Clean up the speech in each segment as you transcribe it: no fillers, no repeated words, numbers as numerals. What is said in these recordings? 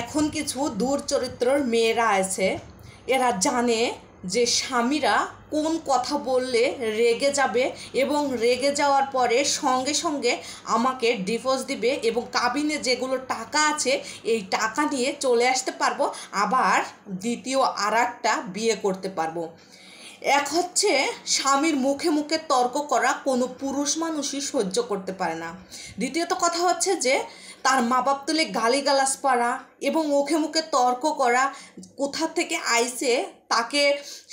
এখন কিছু দুর্চরিত্রর মেয়েরা আছে, এরা জানে যে স্বামীরা কোন কথা বললে রেগে যাবে এবং রেগে যাওয়ার পরে সঙ্গে সঙ্গে আমাকে ডিভোর্স দিবে এবং কাবিনে যেগুলো টাকা আছে এই টাকা নিয়ে চলে আসতে পারবো, আবার দ্বিতীয় আর একটা বিয়ে করতে পারবো। এক হচ্ছে স্বামীর মুখে মুখে তর্ক করা কোনো পুরুষ মানুষই সহ্য করতে পারে না। দ্বিতীয়ত কথা হচ্ছে যে তার মা বাপ তুলে গালিগালাজ করা এবং মুখে মুখে তর্ক করা, কোথা থেকে আইসে তাকে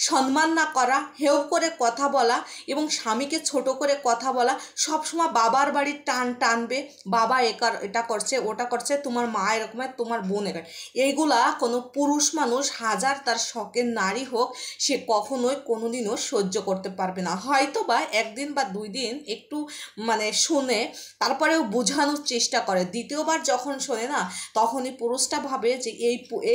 সম্মান না করা, হেউ করে কথা বলা এবং স্বামীকে ছোট করে কথা বলা, সবসময় বাবার বাড়ির টান টানবে, বাবা এটা করছে ওটা করছে, তোমার মা এরকম, তোমার বোন এরকম। এইগুলা কোনো পুরুষ মানুষ হাজার তার শখের নারী হোক, সে কখনোই কোনোদিনও সহ্য করতে পারবে না। হয়তো বা একদিন বা 2 দিন একটু শুনে তারপরেও বোঝানোর চেষ্টা করে, দ্বিতীয়বার যখন শোনে না তখনই পুরুষটা ভাবে যে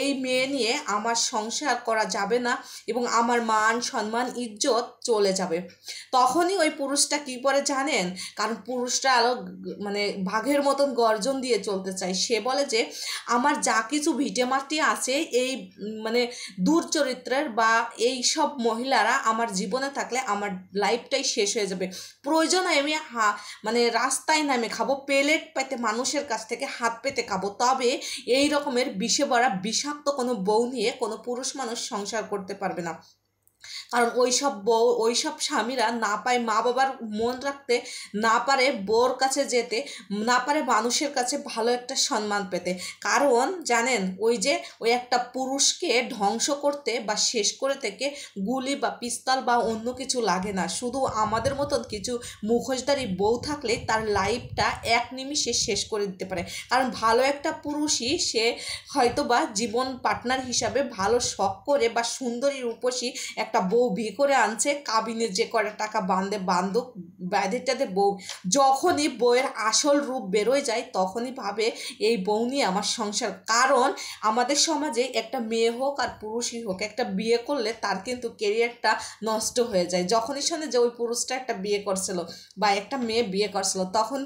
এই মেয়ে নিয়ে আমার সংসার করা যাবে না এবং আমার মান সম্মান ইজ্জত চলে যাবে। তখনই ওই পুরুষটা কী করে জানেন? কারণ পুরুষটা আরও বাঘের মতন গর্জন দিয়ে চলতে চায়। সে বলে যে আমার যা কিছু ভিটেমাটি আছে এই দুর্চরিত্রের বা এই সব মহিলারা আমার জীবনে থাকলে আমার লাইফটাই শেষ হয়ে যাবে। প্রয়োজন আমি রাস্তায় নামে খাবো, প্লেট পেতে মানুষের কাছ থেকে হাত পেতে খাবো, তবে এই রকমের বিষে ভরা বিষাক্ত কোনো বউ নিয়ে কোনো পুরুষ মানুষ সংসার করতে পারবে না। কারণ ওইসব স্বামীরা না পায় মা বাবার মন রাখতে, না পারে বউর কাছে যেতে, না পারে মানুষের কাছে ভালো একটা সম্মান পেতে। কারণ জানেন, ওই একটা পুরুষকে ধ্বংস করতে বা শেষ করে থেকে গুলি বা পিস্তল বা অন্য কিছু লাগে না। শুধু আমাদের মতন কিছু মুখোশধারী বউ থাকলে তার লাইফটা এক নিমিষে শেষ করে দিতে পারে। কারণ ভালো একটা পুরুষই সে হয়তো বা জীবন পার্টনার হিসাবে ভালো শখ করে বা সুন্দরী রূপসী একটা বউ বিয়ে করে আনছে, কাবিনে যে করে টাকা বান্ধব ব্যাধিটাতে বউ, যখনই বউয়ের আসল রূপ বেরোয় যায় তখনই ভাবে এই বউ নিয়ে আমার সংসার। কারণ আমাদের সমাজে একটা মেয়ে হোক আর পুরুষই হোক, একটা বিয়ে করলে তার কিন্তু কেরিয়ারটা নষ্ট হয়ে যায়। যখনই শোনে যে ওই পুরুষটা একটা বিয়ে করছিল বা একটা মেয়ে বিয়ে করছিল, তখন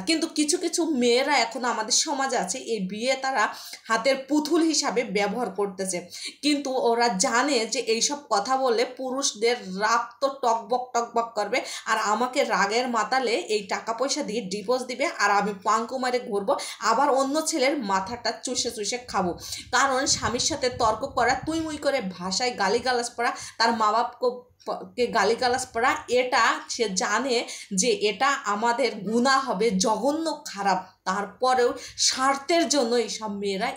কিন্তু কিছু কিছু মেয়েরা এখন আমাদের সমাজে আছে, এই বিয়ে তারা হাতের পুতুল হিসাবে ব্যবহার করতেছে। কিন্তু ওরা জানে যে এইসব কথা বললে পুরুষদের রাগ তো টকবক করবে, আর আমাকে রাগের মাতালে এই টাকা পয়সা দিয়ে ডিভোর্স দিবে, আর আমি পাঙ্কু মারে ঘুরবো, আবার অন্য ছেলের মাথাটা চুষে চুষে খাবো। কারণ স্বামীর সাথে তর্ক করা, তুই মুই করে ভাষায় গালিগালাজ করা, তার মা বাপকে গালিগালাজ করা, এটা সে জানে যে এটা আমাদের গুনাহ হবে, জঘন্য খারাপ। তারপরেও স্বার্থের জন্য এইসব মেয়েরা